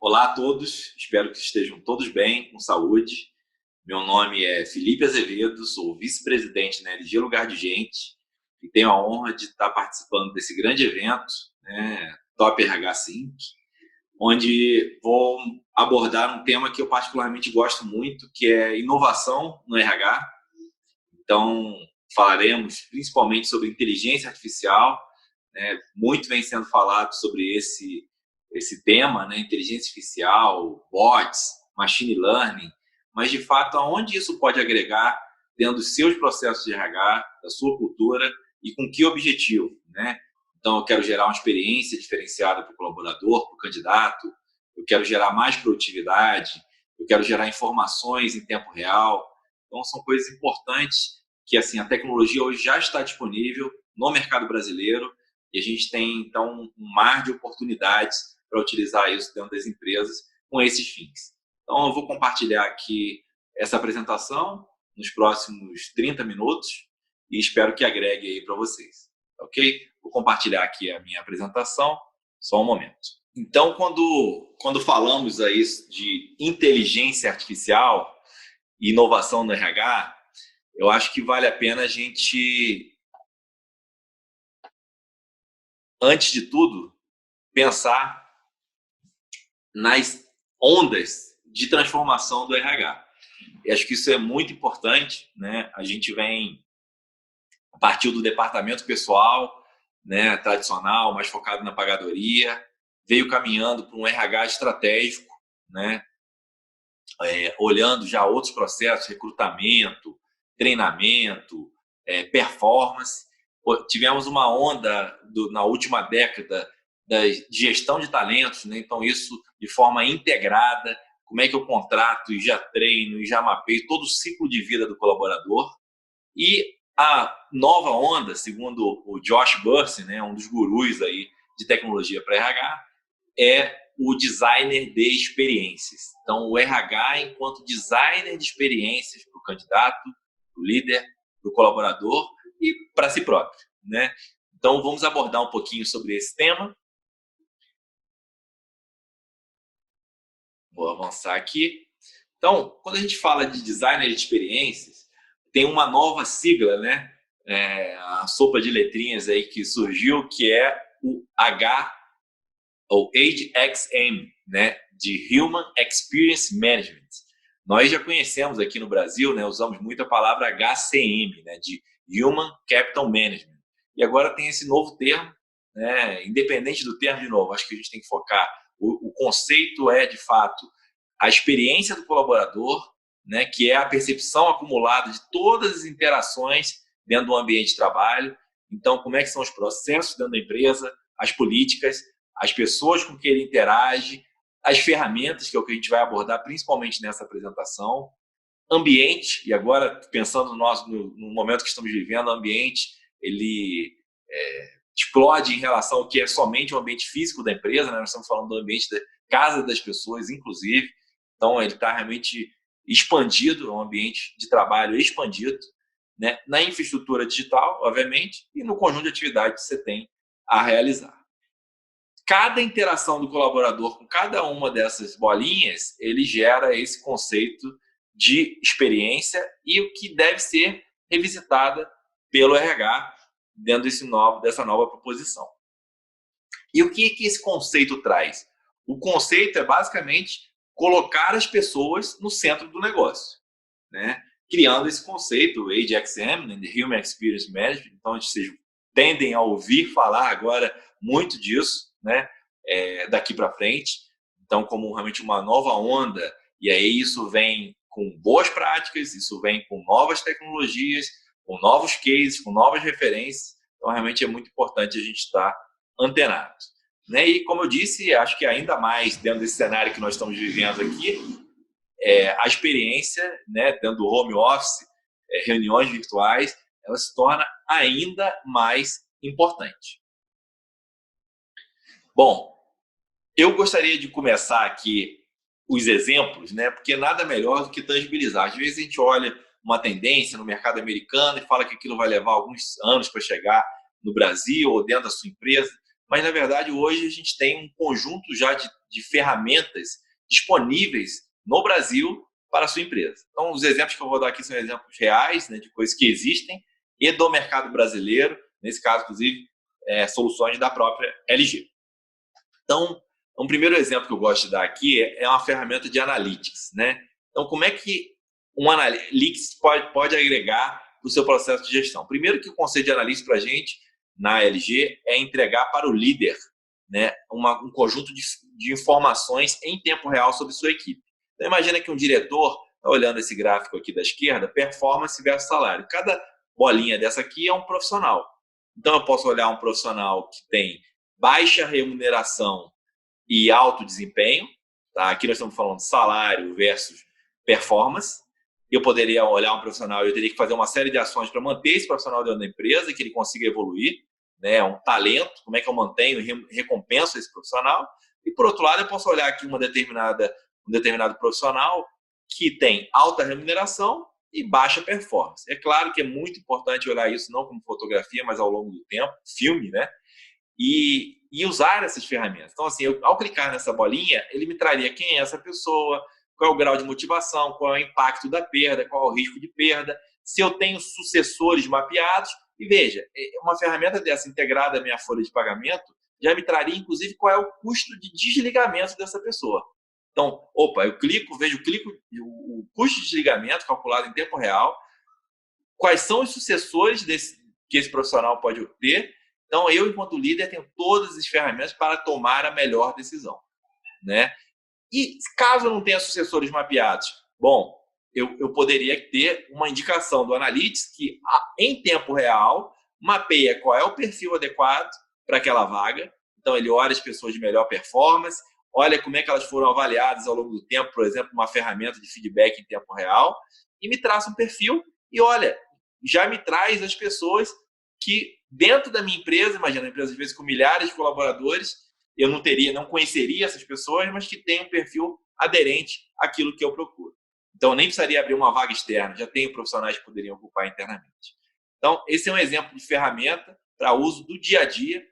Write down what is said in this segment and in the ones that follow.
Olá a todos, espero que estejam todos bem, com saúde. Meu nome é Felipe Azevedo, sou vice-presidente na LG Lugar de Gente e tenho a honra de estar participando desse grande evento, né, Top RH Sync, onde vou abordar um tema que eu particularmente gosto muito, que é inovação no RH. Então, falaremos principalmente sobre inteligência artificial, né? Muito vem sendo falado sobre esse tema, né? Inteligência artificial, bots, machine learning, mas de fato aonde isso pode agregar dentro dos seus processos de RH, da sua cultura e com que objetivo, né? Então eu quero gerar uma experiência diferenciada para o colaborador, para o candidato, eu quero gerar mais produtividade, eu quero gerar informações em tempo real. Então são coisas importantes que assim a tecnologia hoje já está disponível no mercado brasileiro e a gente tem então um mar de oportunidades para utilizar isso dentro das empresas com esses fins. Então eu vou compartilhar aqui essa apresentação nos próximos 30 minutos e espero que agregue aí para vocês, ok? Vou compartilhar aqui a minha apresentação, só um momento. Então, quando falamos aí de inteligência artificial e inovação no RH, eu acho que vale a pena a gente, antes de tudo, pensar nas ondas de transformação do RH. E acho que isso é muito importante, né? A gente partiu do departamento pessoal, né, tradicional, mais focado na pagadoria, veio caminhando para um RH estratégico, né, olhando já outros processos, recrutamento, treinamento, performance. Tivemos uma onda na última década da gestão de talentos, né? Então isso de forma integrada, como é que eu contrato e já treino e já mapeio todo o ciclo de vida do colaborador. E a nova onda, segundo o Josh Bersin, né, um dos gurus aí de tecnologia para RH, é o designer de experiências. Então, o RH enquanto designer de experiências para o candidato, para o líder, para o colaborador e para si próprio, né? Então, vamos abordar um pouquinho sobre esse tema. Vou avançar aqui. Então, quando a gente fala de designer de experiências, tem uma nova sigla, né? A sopa de letrinhas aí que surgiu, que é o ou HXM, né? De Human Experience Management. Nós já conhecemos aqui no Brasil, né? Usamos muito a palavra HCM, né? De Human Capital Management. E agora tem esse novo termo, né? Independente do termo, de novo, acho que a gente tem que focar. O conceito é, de fato, a experiência do colaborador, né, que é a percepção acumulada de todas as interações dentro do ambiente de trabalho. Então, como é que são os processos dentro da empresa, as políticas, as pessoas com quem ele interage, as ferramentas, que é o que a gente vai abordar principalmente nessa apresentação, ambiente, e agora pensando no momento que estamos vivendo, o ambiente, ele explode em relação ao que é somente o ambiente físico da empresa, né? Nós estamos falando do ambiente da casa das pessoas, inclusive. Então, ele está realmente expandido, é um ambiente de trabalho expandido, né? Na infraestrutura digital, obviamente, e no conjunto de atividades que você tem a realizar. Cada interação do colaborador com cada uma dessas bolinhas, ele gera esse conceito de experiência e o que deve ser revisitada pelo RH dentro dessa nova proposição. E o que esse conceito traz? O conceito é basicamente colocar as pessoas no centro do negócio, né? Criando esse conceito, o HXM, né, de Human Experience Management. Então, vocês tendem a ouvir falar agora muito disso, né? Daqui para frente. Então, como realmente uma nova onda, e aí isso vem com boas práticas, isso vem com novas tecnologias, com novos cases, com novas referências. Então, realmente é muito importante a gente estar antenado. Né? E, como eu disse, acho que ainda mais dentro desse cenário que nós estamos vivendo aqui, a experiência, né, dentro do home office, reuniões virtuais, ela se torna ainda mais importante. Bom, eu gostaria de começar aqui os exemplos, né, porque nada melhor do que tangibilizar. Às vezes a gente olha uma tendência no mercado americano e fala que aquilo vai levar alguns anos para chegar no Brasil ou dentro da sua empresa, mas na verdade hoje a gente tem um conjunto já de de ferramentas disponíveis no Brasil para a sua empresa. Então, os exemplos que eu vou dar aqui são exemplos reais, né, de coisas que existem e do mercado brasileiro, nesse caso, inclusive, soluções da própria LG. Então, um primeiro exemplo que eu gosto de dar aqui é uma ferramenta de analytics, né? Então, como é que um analytics pode agregar para o seu processo de gestão? Primeiro que o conceito de analytics para a gente, na LG, é entregar para o líder, né, um conjunto de informações em tempo real sobre sua equipe. Então, imagina que um diretor está olhando esse gráfico aqui da esquerda, performance versus salário. Cada bolinha dessa aqui é um profissional. Então, eu posso olhar um profissional que tem baixa remuneração e alto desempenho. Tá? Aqui nós estamos falando de salário versus performance. Eu poderia olhar um profissional e eu teria que fazer uma série de ações para manter esse profissional dentro da empresa e que ele consiga evoluir. Né? Um talento, como é que eu mantenho e recompenso esse profissional. E, por outro lado, eu posso olhar aqui um determinado profissional que tem alta remuneração e baixa performance. É claro que é muito importante olhar isso não como fotografia, mas ao longo do tempo, filme, né? E usar essas ferramentas. Então, assim, ao clicar nessa bolinha, ele me traria quem é essa pessoa, qual é o grau de motivação, qual é o impacto da perda, qual é o risco de perda, se eu tenho sucessores mapeados. E veja, uma ferramenta dessa integrada à minha folha de pagamento já me traria, inclusive, qual é o custo de desligamento dessa pessoa. Então, eu clico o custo de desligamento calculado em tempo real, quais são os sucessores que esse profissional pode ter. Então, eu, enquanto líder, tenho todas as ferramentas para tomar a melhor decisão. Né? E caso eu não tenha sucessores mapeados, bom, eu poderia ter uma indicação do Analytics que, em tempo real, mapeia qual é o perfil adequado para aquela vaga. Então, ele olha as pessoas de melhor performance, olha como é que elas foram avaliadas ao longo do tempo, por exemplo, uma ferramenta de feedback em tempo real, e me traça um perfil e, olha, já me traz as pessoas que, dentro da minha empresa, imagina, uma empresa às vezes com milhares de colaboradores, eu não conheceria essas pessoas, mas que tem um perfil aderente àquilo que eu procuro. Então, eu nem precisaria abrir uma vaga externa, já tenho profissionais que poderiam ocupar internamente. Então, esse é um exemplo de ferramenta para uso do dia a dia.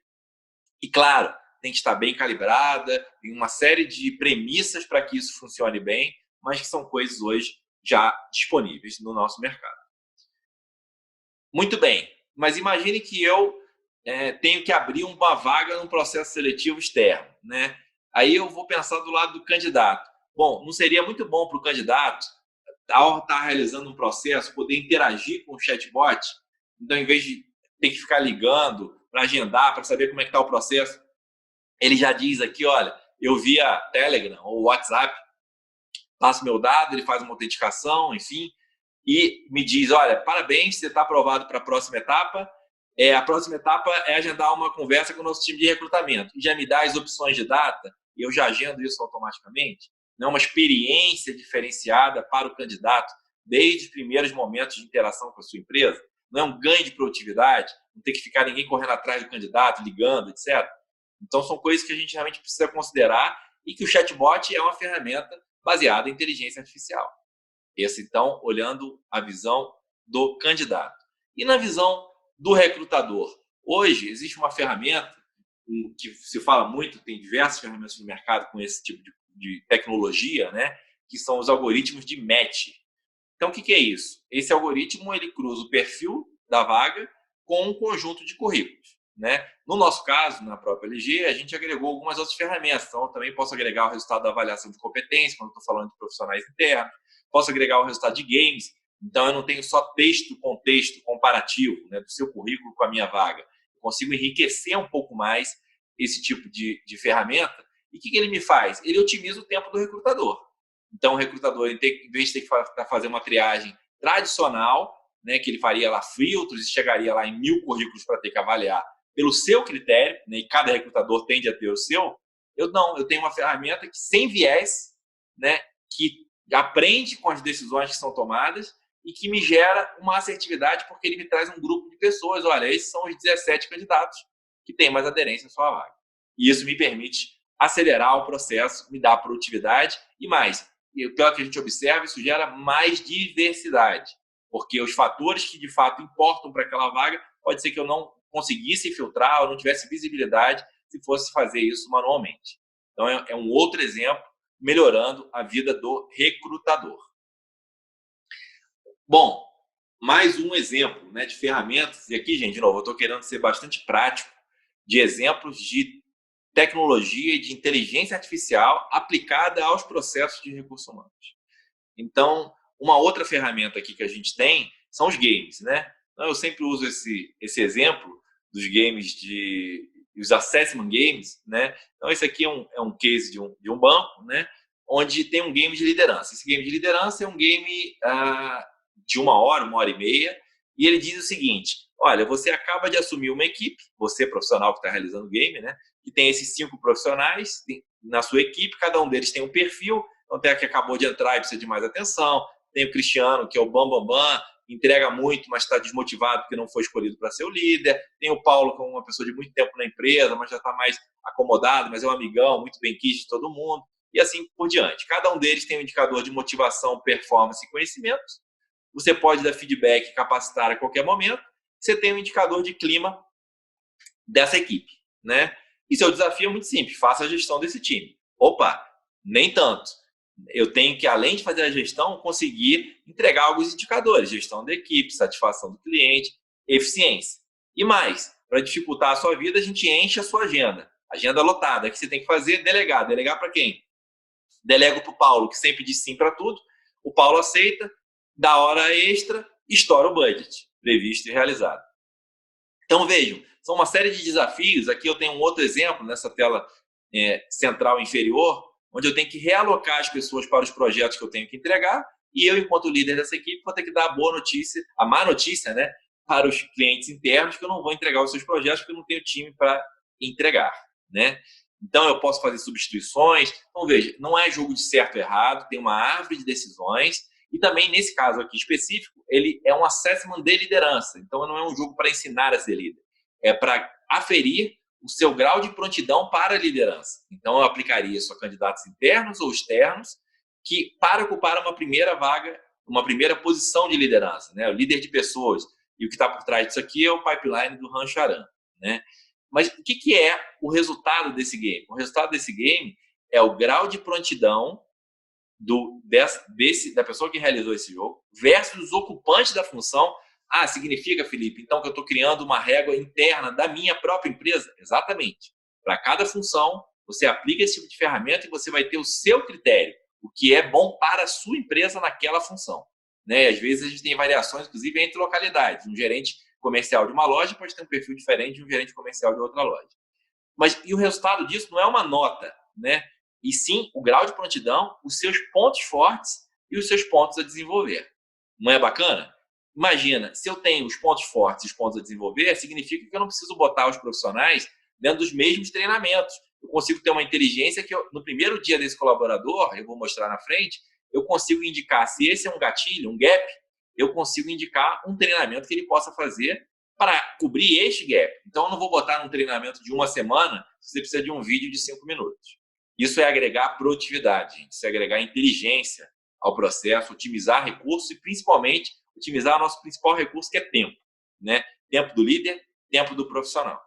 E, claro, tem que estar bem calibrada, tem uma série de premissas para que isso funcione bem, mas que são coisas hoje já disponíveis no nosso mercado. Muito bem, mas imagine que eu tenho que abrir uma vaga num processo seletivo externo. Né? Aí eu vou pensar do lado do candidato. Bom, não seria muito bom para o candidato, ao estar realizando um processo, poder interagir com o chatbot? Então, em vez de ter que ficar ligando para agendar, para saber como é que está o processo, ele já diz aqui, olha, eu via Telegram ou WhatsApp, passo meu dado, ele faz uma autenticação, enfim, e me diz, olha, parabéns, você está aprovado para a próxima etapa. A próxima etapa é agendar uma conversa com o nosso time de recrutamento. E já me dá as opções de data, e eu já agendo isso automaticamente. Não é uma experiência diferenciada para o candidato, desde os primeiros momentos de interação com a sua empresa. Não é um ganho de produtividade, não tem que ficar ninguém correndo atrás do candidato, ligando, etc. Então, são coisas que a gente realmente precisa considerar e que o chatbot é uma ferramenta baseada em inteligência artificial. Esse, então, olhando a visão do candidato. E na visão do recrutador? Hoje, existe uma ferramenta que se fala muito, tem diversas ferramentas no mercado com esse tipo de tecnologia, né? Que são os algoritmos de match. Então, o que é isso? Esse algoritmo ele cruza o perfil da vaga com um conjunto de currículos. Né? No nosso caso, na própria LG, a gente agregou algumas outras ferramentas. Então, eu também posso agregar o resultado da avaliação de competência, quando estou falando de profissionais internos. Posso agregar o resultado de games. Então, eu não tenho só contexto comparativo, né, do seu currículo com a minha vaga. Eu consigo enriquecer um pouco mais esse tipo de ferramenta. E o que ele me faz? Ele otimiza o tempo do recrutador. Então, o recrutador, em vez de ter que fazer uma triagem tradicional, né, que ele faria lá filtros e chegaria lá em 1000 currículos para ter que avaliar pelo seu critério, né, e cada recrutador tende a ter o seu, eu tenho uma ferramenta que, sem viés, né, que aprende com as decisões que são tomadas e que me gera uma assertividade porque ele me traz um grupo de pessoas. Olha, esses são os 17 candidatos que têm mais aderência à sua vaga. E isso me permite acelerar o processo, me dá produtividade e mais. E pelo que a gente observa, isso gera mais diversidade, porque os fatores que de fato importam para aquela vaga, pode ser que eu não conseguisse filtrar ou não tivesse visibilidade se fosse fazer isso manualmente. Então, é um outro exemplo melhorando a vida do recrutador. Bom, mais um exemplo, né, de ferramentas. E aqui, gente, de novo, eu estou querendo ser bastante prático de exemplos de tecnologia e de inteligência artificial aplicada aos processos de recursos humanos. Então, uma outra ferramenta aqui que a gente tem são os games, né? Então, eu sempre uso esse exemplo dos games os assessment games, né? Então, esse aqui é um case de um banco, né? Onde tem um game de liderança. Esse game de liderança é um game de uma hora e meia, e ele diz o seguinte: olha, você acaba de assumir uma equipe, você profissional que está realizando o game, né? Que tem esses 5 profissionais na sua equipe, cada um deles tem um perfil. Então, tem a que acabou de entrar e precisa de mais atenção. Tem o Cristiano, que é o bam, entrega muito, mas está desmotivado porque não foi escolhido para ser o líder. Tem o Paulo, que é uma pessoa de muito tempo na empresa, mas já está mais acomodado, mas é um amigão, muito bem quisto de todo mundo. E assim por diante. Cada um deles tem um indicador de motivação, performance e conhecimentos. Você pode dar feedback e capacitar a qualquer momento. Você tem um indicador de clima dessa equipe, né? E seu desafio é muito simples: faça a gestão desse time. Opa, nem tanto. Eu tenho que, além de fazer a gestão, conseguir entregar alguns indicadores: gestão da equipe, satisfação do cliente, eficiência. E mais, para dificultar a sua vida, a gente enche a sua agenda. Agenda lotada. O que você tem que fazer? Delegar. Delegar para quem? Delego para o Paulo, que sempre diz sim para tudo. O Paulo aceita, dá hora extra, estoura o budget previsto e realizado. Então, vejam, são uma série de desafios. Aqui eu tenho um outro exemplo nessa tela central inferior, onde eu tenho que realocar as pessoas para os projetos que eu tenho que entregar, e eu, enquanto líder dessa equipe, vou ter que dar a boa notícia, a má notícia, né, para os clientes internos, que eu não vou entregar os seus projetos porque eu não tenho time para entregar, né? Então, eu posso fazer substituições. Então, veja, não é jogo de certo e errado, tem uma árvore de decisões, e também, nesse caso aqui específico, ele é um assessment de liderança. Então, não é um jogo para ensinar a ser líder, é para aferir o seu grau de prontidão para a liderança. Então, eu aplicaria isso a candidatos internos ou externos que, para ocupar uma primeira vaga, uma primeira posição de liderança, né? O líder de pessoas. E o que está por trás disso aqui é o pipeline do Rancho Aran, né? Mas o que é o resultado desse game? O resultado desse game é o grau de prontidão da pessoa que realizou esse jogo versus os ocupantes da função. Ah, significa, Felipe, então que eu estou criando uma régua interna da minha própria empresa? Exatamente. Para cada função, você aplica esse tipo de ferramenta e você vai ter o seu critério, o que é bom para a sua empresa naquela função, né? Às vezes a gente tem variações, inclusive, entre localidades. Um gerente comercial de uma loja pode ter um perfil diferente de um gerente comercial de outra loja. Mas e o resultado disso não é uma nota, né? E sim o grau de prontidão, os seus pontos fortes e os seus pontos a desenvolver. Não é bacana? Imagina, se eu tenho os pontos fortes e os pontos a desenvolver, significa que eu não preciso botar os profissionais dentro dos mesmos treinamentos. Eu consigo ter uma inteligência que no primeiro dia desse colaborador, eu vou mostrar na frente, eu consigo indicar se esse é um gatilho, um gap, eu consigo indicar um treinamento que ele possa fazer para cobrir este gap. Então, eu não vou botar num treinamento de uma semana se você precisa de um vídeo de 5 minutos. Isso é agregar produtividade, gente. Isso é agregar inteligência ao processo, otimizar recursos e, principalmente, otimizar o nosso principal recurso, que é tempo, né? Tempo do líder, tempo do profissional.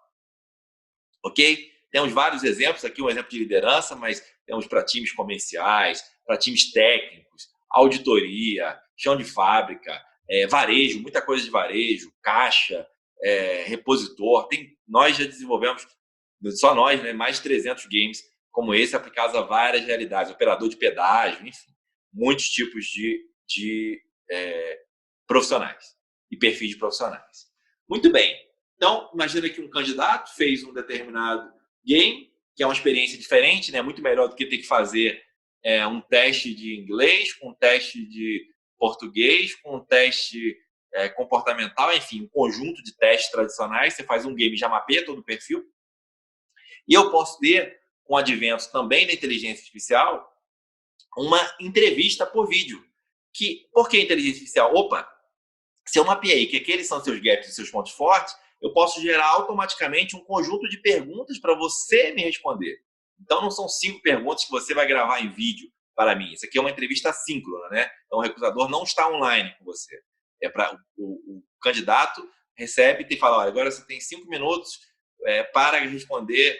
Ok? Temos vários exemplos aqui, um exemplo de liderança, mas temos para times comerciais, para times técnicos, auditoria, chão de fábrica, varejo, muita coisa de varejo, caixa, repositor. Nós já desenvolvemos, só nós, né, mais de 300 games como esse aplicados a várias realidades, operador de pedágio, enfim, muitos tipos de profissionais e perfis de profissionais. Muito bem. Então, imagina que um candidato fez um determinado game, que é uma experiência diferente, né? Muito melhor do que ter que fazer um teste de inglês, com um teste de português, com um teste comportamental, enfim, um conjunto de testes tradicionais. Você faz um game, já mapeia todo o perfil. E eu posso ter, com o advento também da inteligência artificial, uma entrevista por vídeo. Por que inteligência artificial? Opa, se eu mapeei que aqueles são seus gaps e seus pontos fortes, eu posso gerar automaticamente um conjunto de perguntas para você me responder. Então, não são 5 perguntas que você vai gravar em vídeo para mim. Isso aqui é uma entrevista assíncrona, né? Então, o recrutador não está online com você. É para o candidato recebe e fala: olha, agora você tem 5 minutos para responder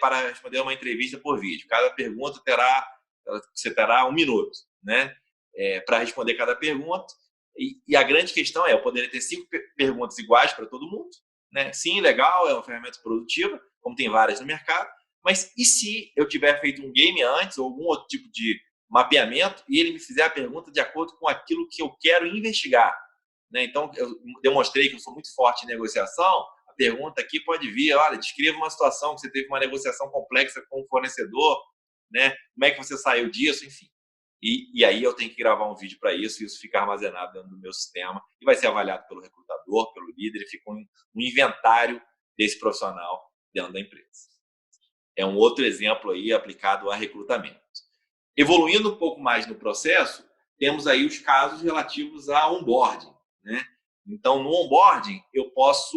uma entrevista por vídeo. Cada pergunta você terá 1 minuto, né? Para responder cada pergunta. E a grande questão eu poderia ter 5 perguntas iguais para todo mundo, né? Sim, legal, é uma ferramenta produtiva, como tem várias no mercado, mas e se eu tiver feito um game antes ou algum outro tipo de mapeamento e ele me fizer a pergunta de acordo com aquilo que eu quero investigar, né? Então, eu demonstrei que eu sou muito forte em negociação. A pergunta aqui pode vir, olha, descreva uma situação que você teve uma negociação complexa com o fornecedor, né? Como é que você saiu disso, enfim. E aí eu tenho que gravar um vídeo para isso, e isso fica armazenado dentro do meu sistema e vai ser avaliado pelo recrutador, pelo líder, e fica um inventário desse profissional dentro da empresa. É um outro exemplo aí aplicado a recrutamento. Evoluindo um pouco mais no processo, temos aí os casos relativos a onboarding, né? Então, no onboarding, eu posso,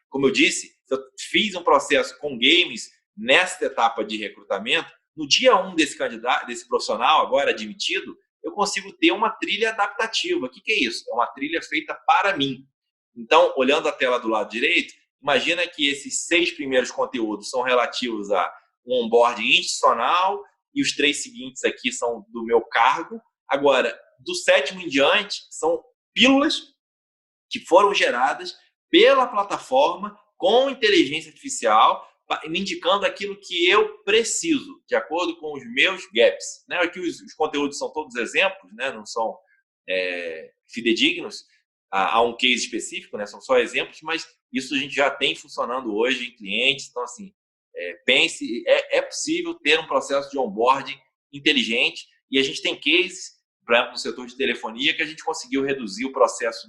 como eu disse, se eu fiz um processo com games nesta etapa de recrutamento, no dia 1 desse profissional, agora admitido, eu consigo ter uma trilha adaptativa. O que é isso? É uma trilha feita para mim. Então, olhando a tela do lado direito, imagina que esses 6 primeiros conteúdos são relativos a um onboarding institucional e os 3 seguintes aqui são do meu cargo. Agora, do 7º em diante, são pílulas que foram geradas pela plataforma com inteligência artificial, me indicando aquilo que eu preciso, de acordo com os meus gaps. Né? Aqui os conteúdos são todos exemplos, né? Não são fidedignos a um case específico, né? São só exemplos, mas isso a gente já tem funcionando hoje em clientes. Então, assim, pense, é possível ter um processo de onboarding inteligente, e a gente tem cases, por exemplo, no setor de telefonia, que a gente conseguiu reduzir o processo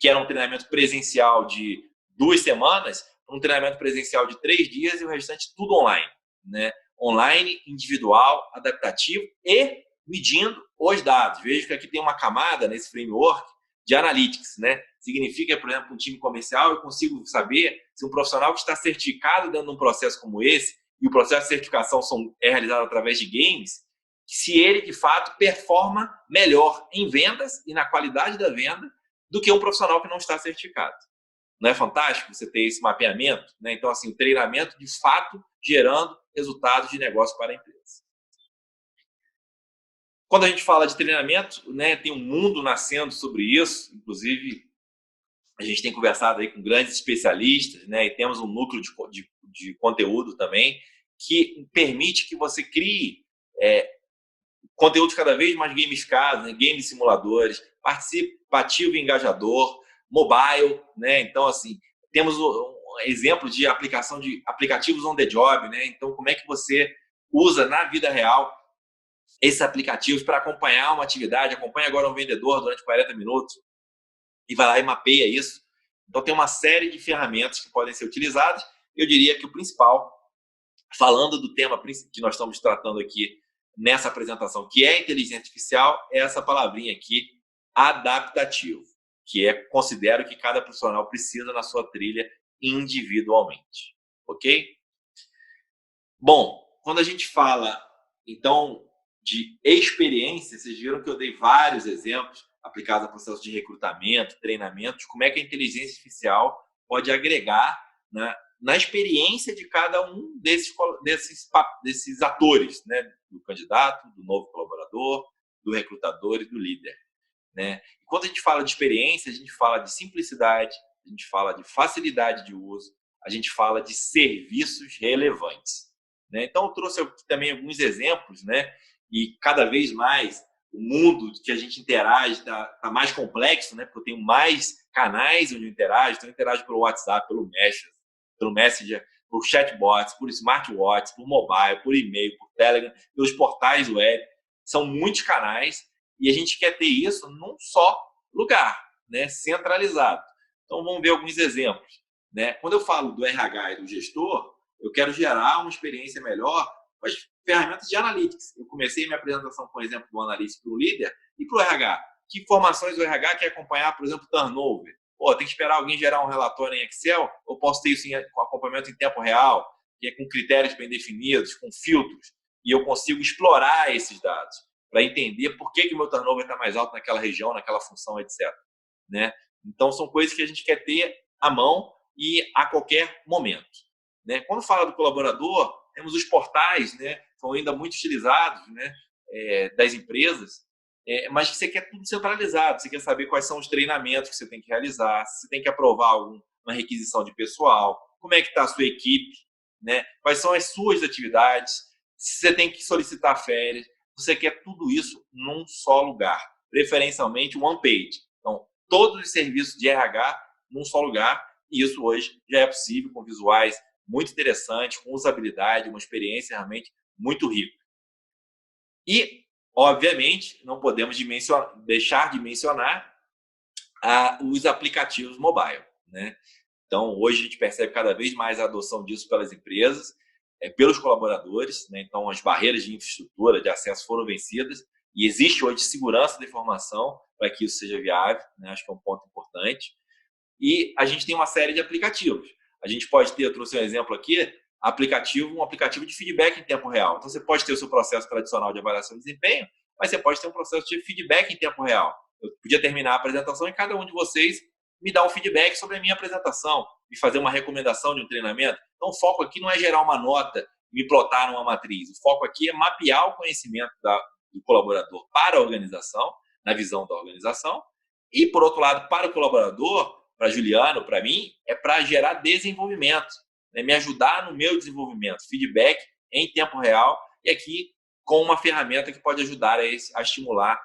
que era um treinamento presencial de 2 semanas, um treinamento presencial de 3 dias e o restante tudo online, né? Online, individual, adaptativo e medindo os dados. Veja que aqui tem uma camada nesse framework de analytics, né? Significa, por exemplo, um time comercial, eu consigo saber se um profissional que está certificado dentro de um processo como esse, e o processo de certificação é realizado através de games, se ele, de fato, performa melhor em vendas e na qualidade da venda do que um profissional que não está certificado. Não é fantástico você ter esse mapeamento? Né? Então, assim, o treinamento, de fato, gerando resultados de negócio para a empresa. Quando a gente fala de treinamento, né, tem um mundo nascendo sobre isso. Inclusive, a gente tem conversado aí com grandes especialistas, né, e temos um núcleo de conteúdo também que permite que você crie conteúdos cada vez mais gamificados, né, games simuladores, participativo e engajador, mobile, né? Então, assim, temos um exemplo de aplicação de aplicativos on the job, né? Então, como é que você usa na vida real esses aplicativos para acompanhar uma atividade, acompanha agora um vendedor durante 40 minutos e vai lá e mapeia isso. Então, tem uma série de ferramentas que podem ser utilizadas. Eu diria que o principal, falando do tema que nós estamos tratando aqui nessa apresentação, que é inteligência artificial, é essa palavrinha aqui, adaptativo, que considero que cada profissional precisa na sua trilha individualmente, ok? Bom, quando a gente fala, então, de experiência, vocês viram que eu dei vários exemplos aplicados a processos de recrutamento, treinamento, de como é que a inteligência artificial pode agregar na experiência de cada um desses atores, né? Do candidato, do novo colaborador, do recrutador e do líder. Né? E quando a gente fala de experiência, a gente fala de simplicidade, a gente fala de facilidade de uso, a gente fala de serviços relevantes. Né? Então, eu trouxe aqui também alguns exemplos, né? E cada vez mais o mundo que a gente interage está mais complexo, né? Porque eu tenho mais canais onde eu interajo. Então, eu interajo pelo WhatsApp, pelo Messenger, por chatbots, por smartwatches, por mobile, por e-mail, por Telegram, pelos portais web. São muitos canais e a gente quer ter isso num só lugar, né? Centralizado. Então, vamos ver alguns exemplos. Né? Quando eu falo do RH e do gestor, eu quero gerar uma experiência melhor com as ferramentas de analytics. Eu comecei minha apresentação com o exemplo do analytics para o líder e para o RH. Que informações o RH quer acompanhar, por exemplo, turnover? Tem que esperar alguém gerar um relatório em Excel? Ou posso ter isso com acompanhamento em tempo real, que é com critérios bem definidos, com filtros, e eu consigo explorar esses dados para entender por que o meu turnover está mais alto naquela região, naquela função, etc. Né? Então, são coisas que a gente quer ter à mão e a qualquer momento, né? Quando fala do colaborador, temos os portais, né? São ainda muito utilizados, né? Das empresas, mas que você quer tudo centralizado, você quer saber quais são os treinamentos que você tem que realizar, se você tem que aprovar uma requisição de pessoal, como é que está a sua equipe, né? Quais são as suas atividades, se você tem que solicitar férias, você quer tudo isso num só lugar, preferencialmente one page. Então, todos os serviços de RH num só lugar, e isso hoje já é possível com visuais muito interessantes, com usabilidade, uma experiência realmente muito rica. E, obviamente, não podemos deixar de mencionar os aplicativos mobile, né? Então, hoje a gente percebe cada vez mais a adoção disso pelas empresas, pelos colaboradores, né? Então, as barreiras de infraestrutura, de acesso foram vencidas e existe hoje segurança da informação para que isso seja viável, né? Acho que é um ponto importante. E a gente tem uma série de aplicativos. A gente pode ter, eu trouxe um exemplo aqui, um aplicativo de feedback em tempo real. Então, você pode ter o seu processo tradicional de avaliação de desempenho, mas você pode ter um processo de feedback em tempo real. Eu podia terminar a apresentação e cada um de vocês me dar um feedback sobre a minha apresentação, me fazer uma recomendação de um treinamento. Então, o foco aqui não é gerar uma nota e me plotar numa matriz. O foco aqui é mapear o conhecimento do colaborador para a organização, na visão da organização, e, por outro lado, para o colaborador, para Juliano, para mim, é para gerar desenvolvimento, né? Me ajudar no meu desenvolvimento, feedback em tempo real, e aqui com uma ferramenta que pode ajudar a estimular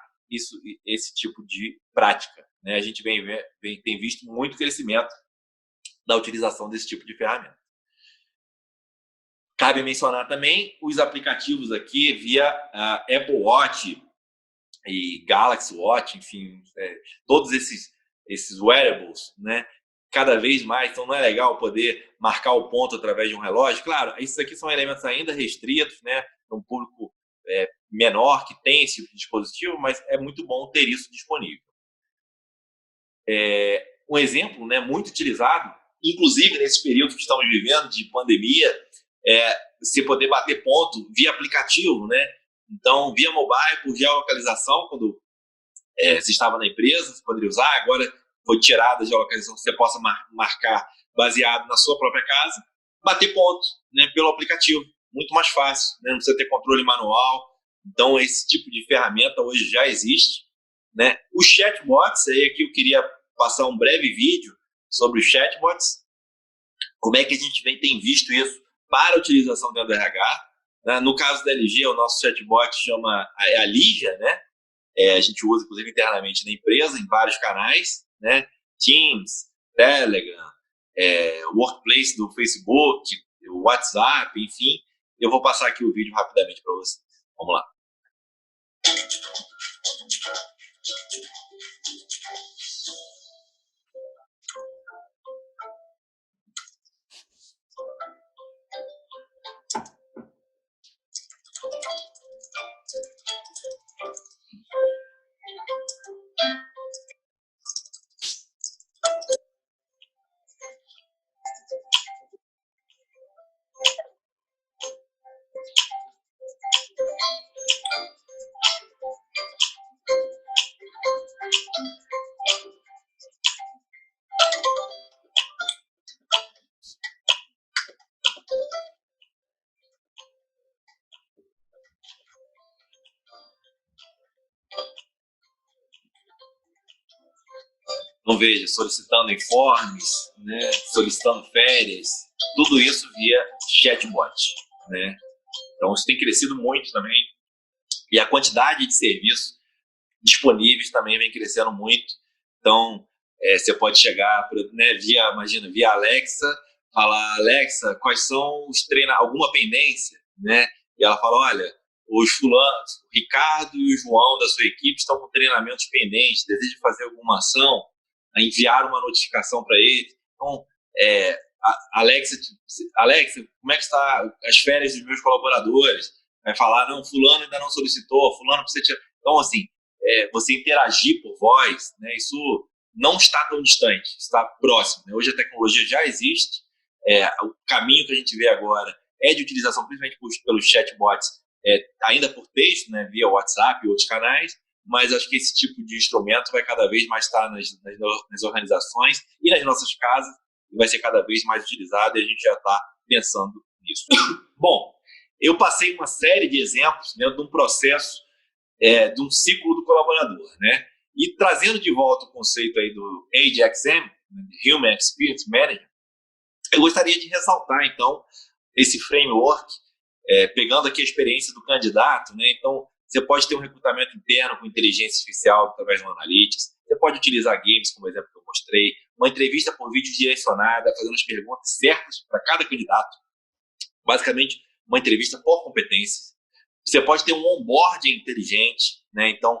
esse tipo de prática, né? A gente tem visto muito crescimento da utilização desse tipo de ferramenta. Cabe mencionar também os aplicativos aqui via Apple Watch e Galaxy Watch, enfim, todos esses wearables, né? Cada vez mais, então não é legal poder marcar o ponto através de um relógio. Claro, esses aqui são elementos ainda restritos, né? Para um público menor que tem esse tipo de dispositivo, mas é muito bom ter isso disponível. Um exemplo, né, muito utilizado, inclusive nesse período que estamos vivendo de pandemia, é você poder bater ponto via aplicativo, né? Então, via mobile, por geolocalização, quando você estava na empresa, você poderia usar. Agora foi tirada a geolocalização que você possa marcar baseado na sua própria casa, bater pontos, né, pelo aplicativo. Muito mais fácil, né? Não precisa ter controle manual. Então, esse tipo de ferramenta hoje já existe, né? Os chatbots, aí aqui eu queria passar um breve vídeo sobre os chatbots, como é que a gente tem visto isso para a utilização dentro do RH. Né? No caso da LG, o nosso chatbot chama a Lígia, né? A gente usa, inclusive, internamente na empresa, em vários canais, né? Teams, Telegram, Workplace do Facebook, o WhatsApp, enfim. Eu vou passar aqui o vídeo rapidamente para vocês. Vamos lá. Então, veja, solicitando informes, né, solicitando férias, tudo isso via chatbot, né? Então, isso tem crescido muito também. E a quantidade de serviços disponíveis também vem crescendo muito. Então, você pode chegar, né, via Alexa, falar, Alexa, quais são os alguma pendência, né? E ela fala, olha, os fulanos, o Ricardo e o João da sua equipe estão com treinamentos pendentes, desejam fazer alguma ação, enviar uma notificação para eles. Então, Alexa, como é que está as férias dos meus colaboradores? Vai falar, não, fulano ainda não solicitou, fulano precisa tirar. Então, assim, você interagir por voz, né, isso não está tão distante, está próximo. Né? Hoje a tecnologia já existe, o caminho que a gente vê agora é de utilização, principalmente pelos chatbots, ainda por texto, né, via WhatsApp e outros canais, mas acho que esse tipo de instrumento vai cada vez mais estar nas organizações e nas nossas casas, e vai ser cada vez mais utilizado e a gente já está pensando nisso. Bom, eu passei uma série de exemplos dentro de um processo, de um ciclo do colaborador, né? E trazendo de volta o conceito aí do HXM, Human Experience Management, eu gostaria de ressaltar, então, esse framework, pegando aqui a experiência do candidato, né? Então, você pode ter um recrutamento interno com inteligência artificial através do Analytics, você pode utilizar games, como o exemplo que eu mostrei, uma entrevista por vídeo direcionada, fazendo as perguntas certas para cada candidato, basicamente uma entrevista por competências. Você pode ter um onboarding inteligente, né? Então,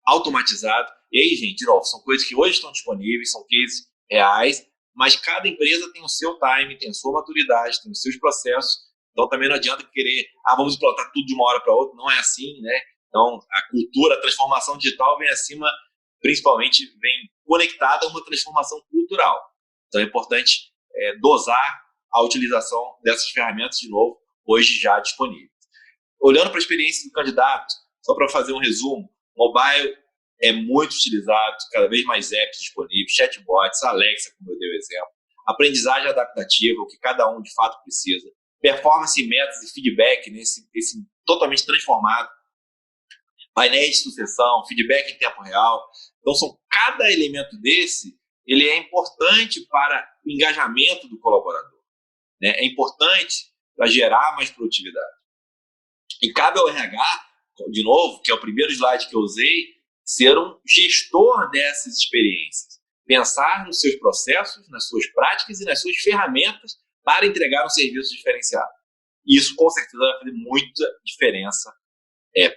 automatizado. E aí, gente, de novo, são coisas que hoje estão disponíveis, são cases reais, mas cada empresa tem o seu time, tem a sua maturidade, tem os seus processos. Então, também não adianta querer, vamos implantar tudo de uma hora para outra. Não é assim, né? Então, a cultura, a transformação digital vem acima, principalmente, vem conectada a uma transformação cultural. Então, é importante dosar a utilização dessas ferramentas, de novo, hoje já disponíveis. Olhando para a experiência do candidato, só para fazer um resumo, mobile é muito utilizado, cada vez mais apps disponíveis, chatbots, Alexa, como eu dei o exemplo, aprendizagem adaptativa, o que cada um de fato precisa, performance, metas e feedback, né, esse totalmente transformado, painéis de sucessão, feedback em tempo real. Então, cada elemento desse, ele é importante para o engajamento do colaborador, né? É importante para gerar mais produtividade. E cabe ao RH, de novo, que é o primeiro slide que eu usei, ser um gestor dessas experiências. Pensar nos seus processos, nas suas práticas e nas suas ferramentas para entregar um serviço diferenciado. E isso, com certeza, vai fazer muita diferença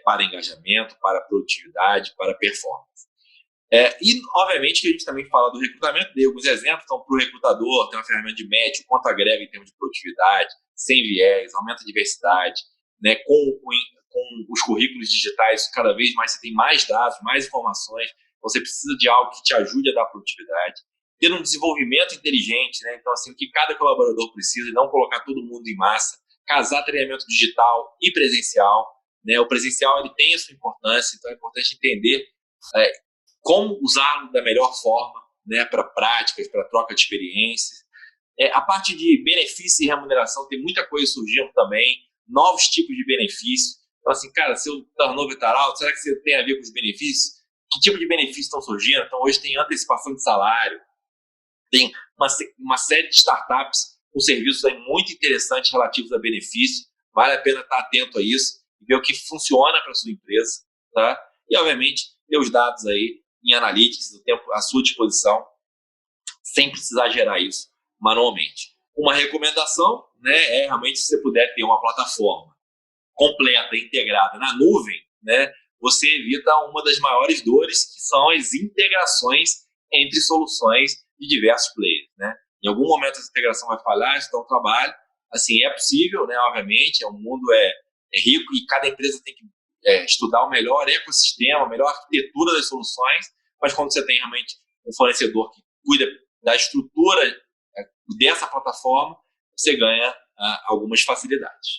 para engajamento, para produtividade, para performance. E, obviamente, que a gente também fala do recrutamento, dei alguns exemplos. Então, para o recrutador, tem uma ferramenta de match, quanto agrega em termos de produtividade, sem viés, aumenta a diversidade, né, com os currículos digitais, cada vez mais você tem mais dados, mais informações, você precisa de algo que te ajude a dar produtividade. Ter um desenvolvimento inteligente, né? Então, assim, o que cada colaborador precisa e não colocar todo mundo em massa, casar treinamento digital e presencial, né? O presencial ele tem a sua importância, então é importante entender como usá-lo da melhor forma, né? Para práticas, para troca de experiências. A parte de benefício e remuneração, tem muita coisa surgindo também, novos tipos de benefícios. Então, assim, cara, seu turnover está alto, será que você tem a ver com os benefícios? Que tipo de benefícios estão surgindo? Então, hoje tem antecipação de salário, tem uma série de startups com serviços aí muito interessantes relativos a benefícios. Vale a pena estar atento a isso e ver o que funciona para a sua empresa, tá? E, obviamente, ter os dados aí em Analytics, o tempo à sua disposição, sem precisar gerar isso manualmente. Uma recomendação, né, é realmente se você puder ter uma plataforma completa, integrada na nuvem, né, você evita uma das maiores dores, que são as integrações entre soluções de diversos players, né? Em algum momento essa integração vai falhar, isso dá um trabalho. Assim, é possível, né, obviamente, o mundo é rico e cada empresa tem que estudar o melhor ecossistema, a melhor arquitetura das soluções, mas quando você tem realmente um fornecedor que cuida da estrutura dessa plataforma, você ganha algumas facilidades.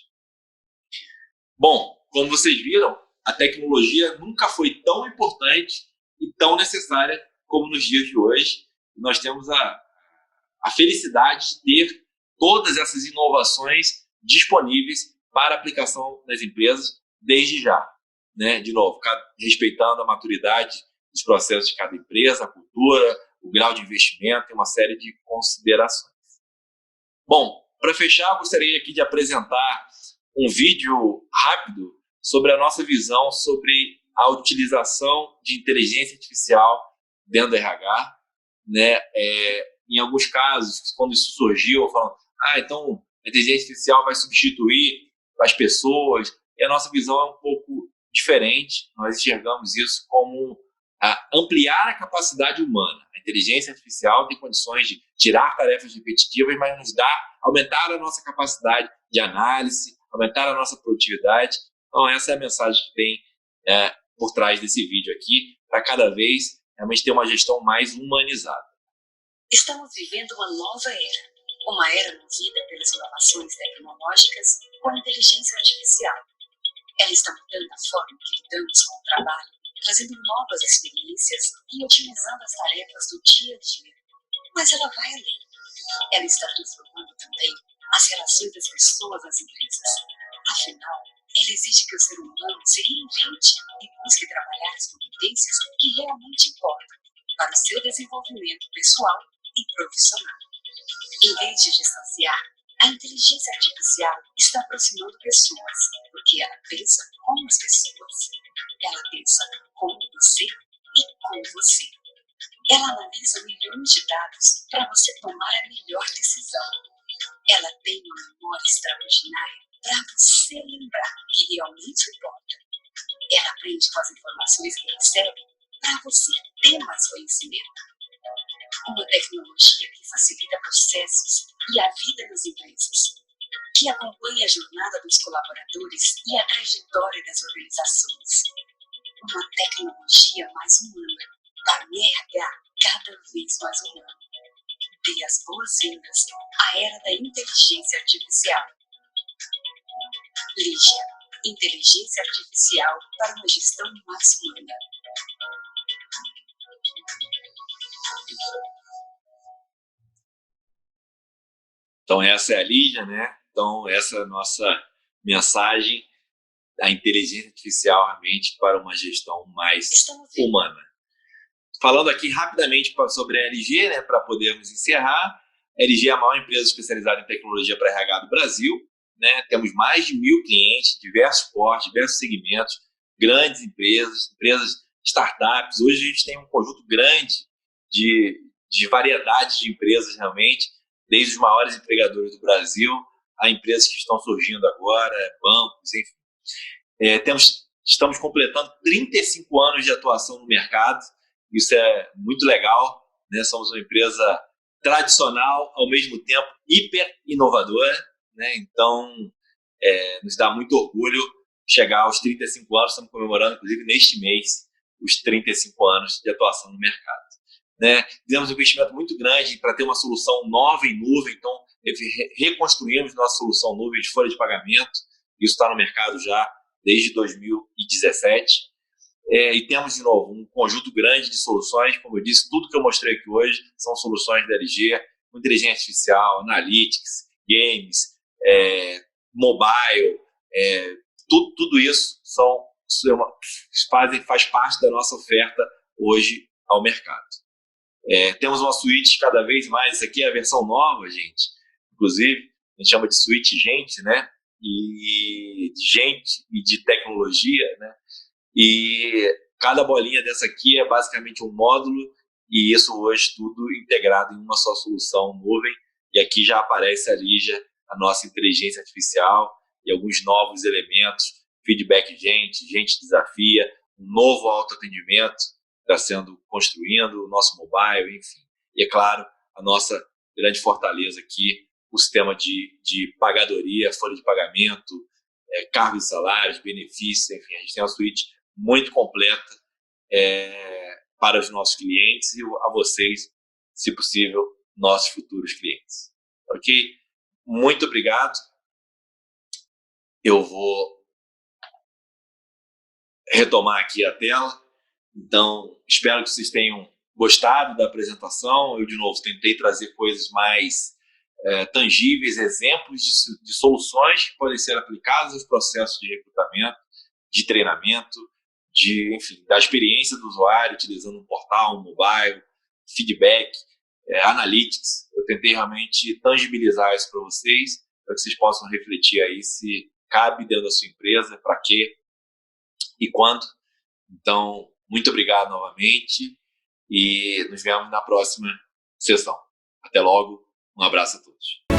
Bom, como vocês viram, a tecnologia nunca foi tão importante e tão necessária como nos dias de hoje. Nós temos a felicidade de ter todas essas inovações disponíveis para aplicação nas empresas desde já, né? De novo, respeitando a maturidade dos processos de cada empresa, a cultura, o grau de investimento e uma série de considerações. Bom, para fechar, eu gostaria aqui de apresentar um vídeo rápido sobre a nossa visão sobre a utilização de inteligência artificial dentro do RH, né? Em alguns casos, quando isso surgiu, falam, então a inteligência artificial vai substituir as pessoas, e a nossa visão é um pouco diferente. Nós enxergamos isso como ampliar a capacidade humana. A inteligência artificial tem condições de tirar tarefas repetitivas, mas nos dá, aumentar a nossa capacidade de análise, aumentar a nossa produtividade. Então, essa é a mensagem que tem por trás desse vídeo aqui, para cada vez realmente ter uma gestão mais humanizada. Estamos vivendo uma era movida pelas inovações tecnológicas com inteligência artificial. Ela está mudando a forma que lidamos com o trabalho, trazendo novas experiências e otimizando as tarefas do dia a dia. Mas ela vai além. Ela está transformando também as relações das pessoas nas empresas. Afinal, ela exige que o ser humano se reinvente e busque trabalhar as competências que realmente importam para o seu desenvolvimento pessoal e profissional. Em vez de distanciar, a inteligência artificial está aproximando pessoas, porque ela pensa como as pessoas. Ela pensa como você e com você. Ela analisa milhões de dados para você tomar a melhor decisão. Ela tem uma memória extraordinária para você lembrar o que realmente importa. Ela aprende com as informações que recebe para você ter mais conhecimento. Uma tecnologia que facilita processos e a vida nas empresas, que acompanha a jornada dos colaboradores e a trajetória das organizações. Uma tecnologia mais humana para um RH cada vez mais humano. Dê as boas-vindas à era da inteligência artificial. Lígia, inteligência artificial para uma gestão mais humana. Então essa é a Lígia, né? Então essa é a nossa mensagem, a inteligência artificial realmente para uma gestão mais humana. Falando aqui rapidamente sobre a LG, né, para podermos encerrar, a LG é a maior empresa especializada em tecnologia para RH do Brasil, né? Temos mais de 1.000 clientes, diversos portes, diversos segmentos, grandes empresas, startups. Hoje a gente tem um conjunto grande de variedade de empresas realmente, desde os maiores empregadores do Brasil a empresas que estão surgindo agora, bancos, enfim. Estamos completando 35 anos de atuação no mercado. Isso é muito legal, né? Somos uma empresa tradicional, ao mesmo tempo hiper inovadora, né? Então, nos dá muito orgulho chegar aos 35 anos. Estamos comemorando, inclusive, neste mês, os 35 anos de atuação no mercado, né? Fizemos um investimento muito grande para ter uma solução nova em nuvem, então reconstruímos nossa solução nuvem de folha de pagamento. Isso está no mercado já desde 2017. E temos, de novo, um conjunto grande de soluções. Como eu disse, tudo que eu mostrei aqui hoje são soluções da LG, com inteligência artificial, analytics, games, mobile, tudo isso faz parte da nossa oferta hoje ao mercado. Temos uma suíte cada vez mais, essa aqui é a versão nova, gente, inclusive, a gente chama de suíte gente, né? E de tecnologia, né? E cada bolinha dessa aqui é basicamente um módulo, e isso hoje tudo integrado em uma só solução nuvem. E aqui já aparece a Lígia, a nossa inteligência artificial, e alguns novos elementos, feedback gente desafia, um novo autoatendimento está sendo construindo, o nosso mobile, enfim. E é claro, a nossa grande fortaleza aqui, o sistema de pagadoria, folha de pagamento, cargos e salários, benefícios, enfim, a gente tem uma suíte muito completa para os nossos clientes e a vocês, se possível, nossos futuros clientes. Ok? Muito obrigado. Eu vou retomar aqui a tela. Então, espero que vocês tenham gostado da apresentação. Eu, de novo, tentei trazer coisas mais tangíveis, exemplos de soluções que podem ser aplicadas aos processos de recrutamento, de treinamento, enfim, da experiência do usuário, utilizando um portal, um mobile, feedback, analytics. Eu tentei realmente tangibilizar isso para vocês, para que vocês possam refletir aí se cabe dentro da sua empresa, para quê e quando. Então, muito obrigado novamente e nos vemos na próxima sessão. Até logo, um abraço a todos.